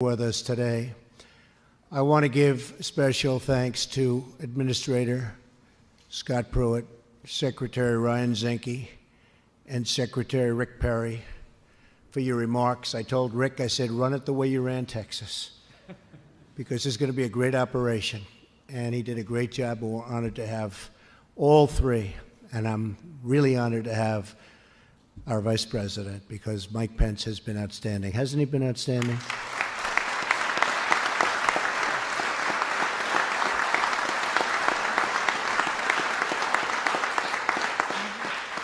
with us today. I want to give special thanks to Administrator Scott Pruitt, Secretary Ryan Zinke, and Secretary Rick Perry for your remarks. I told Rick, I said, run it the way you ran Texas, because it's going to be a great operation. And he did a great job, and we're honored to have all three. And I'm really honored to have our Vice President, because Mike Pence has been outstanding. Hasn't he been outstanding?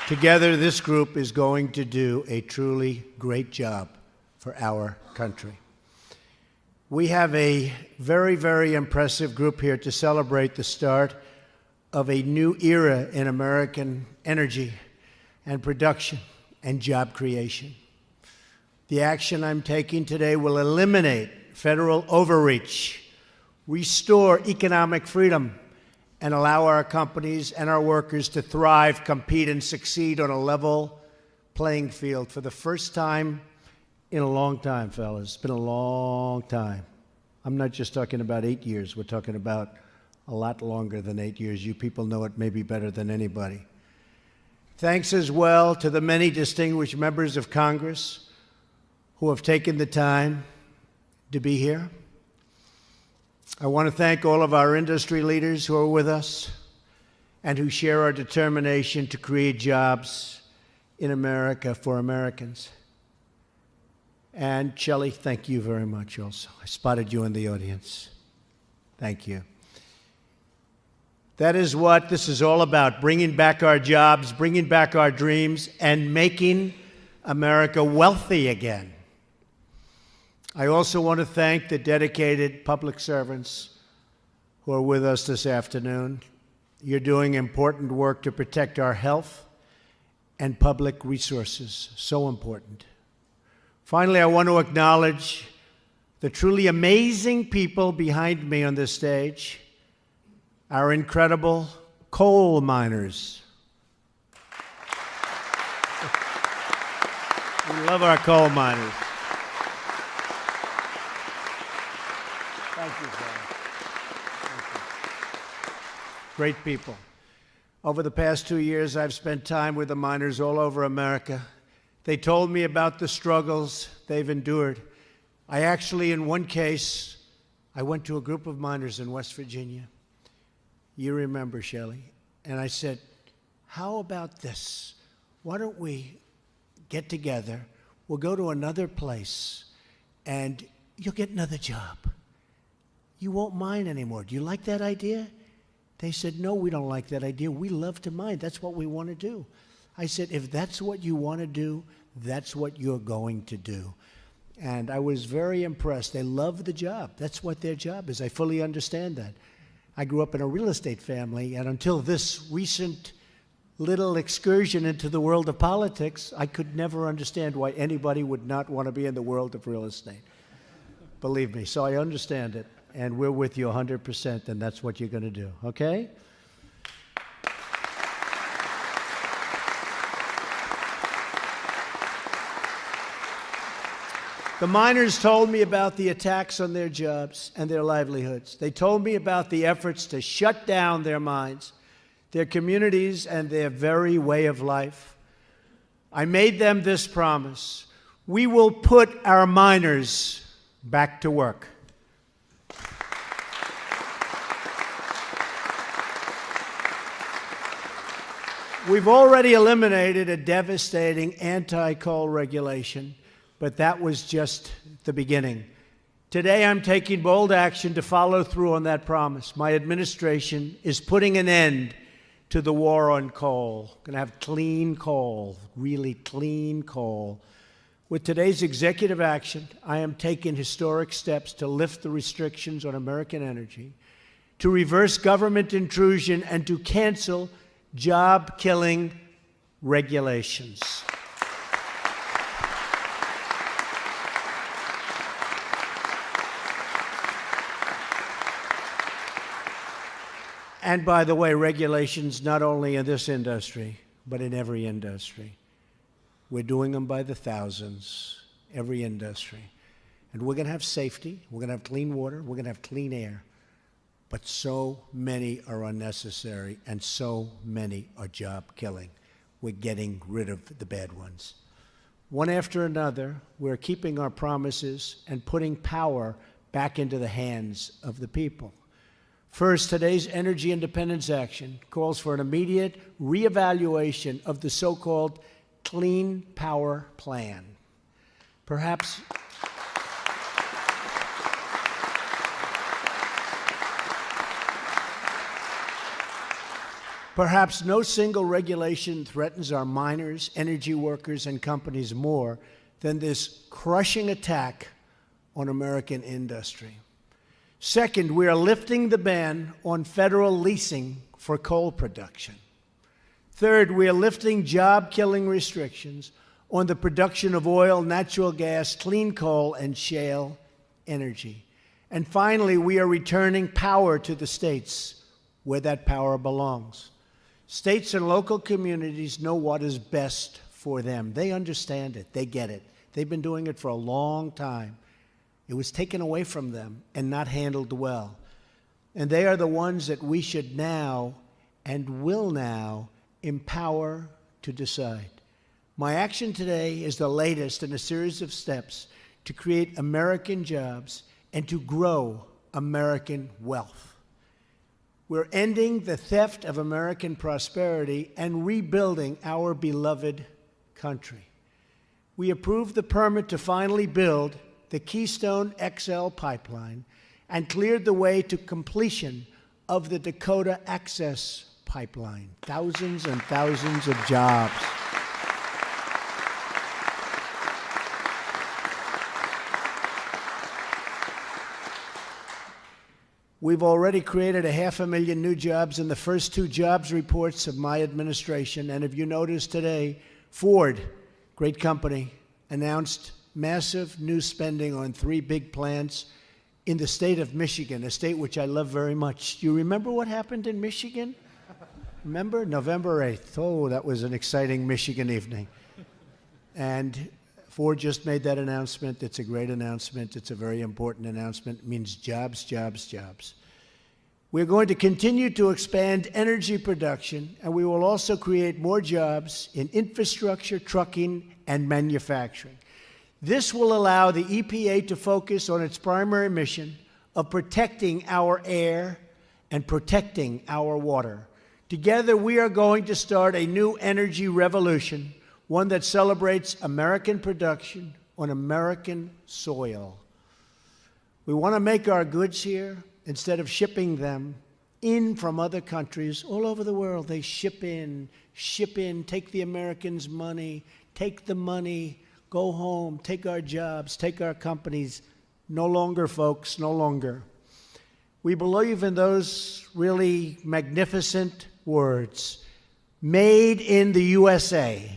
Together, this group is going to do a truly great job for our country. We have a very, very impressive group here to celebrate the start of a new era in American energy and production and job creation. The action I'm taking today will eliminate federal overreach, restore economic freedom, and allow our companies and our workers to thrive, compete, and succeed on a level playing field for the first time in a long time, fellas. It's been a long time. I'm not just talking about 8 years. We're talking about a lot longer than 8 years. You people know it maybe better than anybody. Thanks as well to the many distinguished members of Congress who have taken the time to be here. I want to thank all of our industry leaders who are with us and who share our determination to create jobs in America for Americans. And Shelley, thank you very much also. I spotted you in the audience. Thank you. That is what this is all about, bringing back our jobs, bringing back our dreams, and making America wealthy again. I also want to thank the dedicated public servants who are with us this afternoon. You're doing important work to protect our health and public resources, so important. Finally, I want to acknowledge the truly amazing people behind me on this stage, our incredible coal miners. We love our coal miners. Thank you, John. Thank you. Great people. Over the past 2 years, I've spent time with the miners all over America. They told me about the struggles they've endured. I actually, in one case, I went to a group of miners in West Virginia. You remember, Shelley. And I said, how about this? Why don't we get together? We'll go to another place, and you'll get another job. You won't mine anymore. Do you like that idea? They said, no, we don't like that idea. We love to mine. That's what we want to do. I said, if that's what you want to do, that's what you're going to do. And I was very impressed. They love the job. That's what their job is. I fully understand that. I grew up in a real estate family, and until this recent little excursion into the world of politics, I could never understand why anybody would not want to be in the world of real estate. Believe me, so I understand it. And we're with you 100%, and that's what you're going to do, okay? The miners told me about the attacks on their jobs and their livelihoods. They told me about the efforts to shut down their mines, their communities, and their very way of life. I made them this promise: we will put our miners back to work. We've already eliminated a devastating anti-coal regulation, but that was just the beginning. Today, I'm taking bold action to follow through on that promise. My administration is putting an end to the war on coal. We're going to have clean coal, really clean coal. With today's executive action, I am taking historic steps to lift the restrictions on American energy, to reverse government intrusion, and to cancel job-killing regulations. And by the way, regulations not only in this industry, but in every industry. We're doing them by the thousands, every industry. And we're going to have safety, we're going to have clean water, we're going to have clean air. But so many are unnecessary, and so many are job-killing. We're getting rid of the bad ones. One after another, we're keeping our promises and putting power back into the hands of the people. First, today's Energy Independence Action calls for an immediate reevaluation of the so-called Clean Power Plan. Perhaps no single regulation threatens our miners, energy workers, and companies more than this crushing attack on American industry. Second, we are lifting the ban on federal leasing for coal production. Third, we are lifting job-killing restrictions on the production of oil, natural gas, clean coal, and shale energy. And finally, we are returning power to the states where that power belongs. States and local communities know what is best for them. They understand it. They get it. They've been doing it for a long time. It was taken away from them and not handled well. And they are the ones that we should now and will now empower to decide. My action today is the latest in a series of steps to create American jobs and to grow American wealth. We're ending the theft of American prosperity and rebuilding our beloved country. We approved the permit to finally build the Keystone XL pipeline and cleared the way to completion of the Dakota Access Pipeline. Thousands and thousands of jobs. We've already created 500,000 new jobs in the first 2 jobs reports of my administration. And if you notice today, Ford, great company, announced massive new spending on 3 big plants in the state of Michigan, a state which I love very much. Do you remember what happened in Michigan? Remember? November 8th. Oh, that was an exciting Michigan evening. And Ford just made that announcement. It's a great announcement. It's a very important announcement. It means jobs, jobs, jobs. We're going to continue to expand energy production, and we will also create more jobs in infrastructure, trucking, and manufacturing. This will allow the EPA to focus on its primary mission of protecting our air and protecting our water. Together, we are going to start a new energy revolution, one that celebrates American production on American soil. We want to make our goods here instead of shipping them in from other countries all over the world. They ship in, take the Americans' money, take the money, go home, take our jobs, take our companies. No longer, folks, no longer. We believe in those really magnificent words, made in the USA.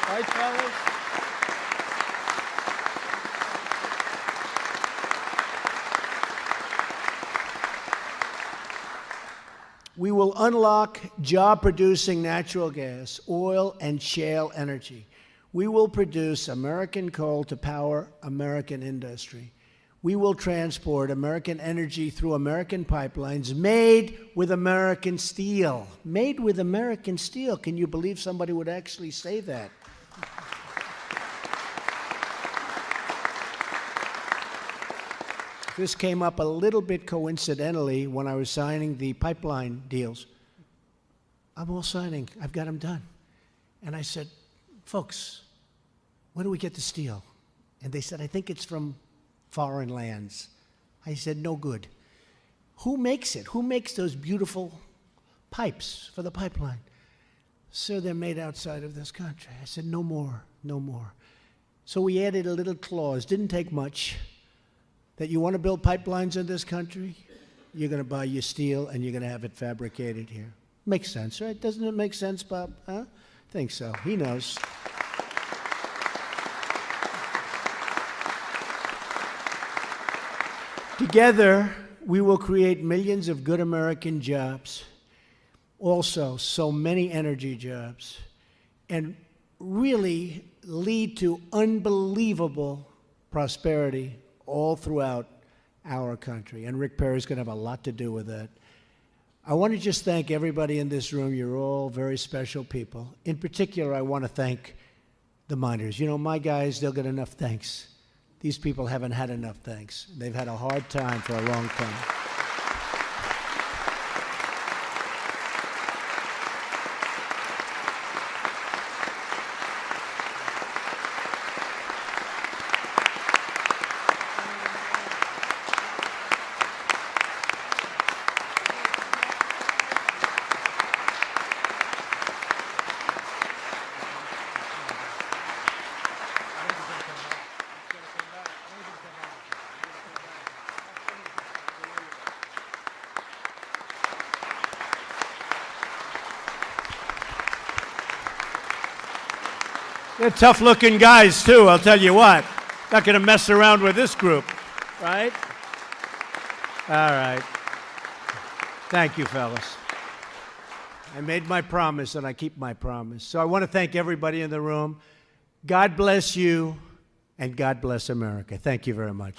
Right, fellas? We will unlock job-producing natural gas, oil, and shale energy. We will produce American coal to power American industry. We will transport American energy through American pipelines made with American steel. Made with American steel. Can you believe somebody would actually say that? This came up a little bit coincidentally when I was signing the pipeline deals. I'm all signing. I've got them done. And I said, folks, where do we get the steel? And they said, I think it's from foreign lands. I said, no good. Who makes it? Who makes those beautiful pipes for the pipeline? Sir, they're made outside of this country. I said, no more, no more. So we added a little clause, didn't take much, that you want to build pipelines in this country, you're going to buy your steel and you're going to have it fabricated here. Makes sense, right? Doesn't it make sense, Bob? Huh? Think so. He knows. Together, we will create millions of good American jobs, also so many energy jobs. And really lead to unbelievable prosperity all throughout our country. And Rick Perry's going to have a lot to do with that. I want to just thank everybody in this room. You're all very special people. In particular, I want to thank the miners. You know, my guys, they'll get enough thanks. These people haven't had enough thanks. They've had a hard time for a long time. They're tough-looking guys, too, I'll tell you what. Not going to mess around with this group, right? All right. Thank you, fellas. I made my promise, and I keep my promise. So I want to thank everybody in the room. God bless you, and God bless America. Thank you very much.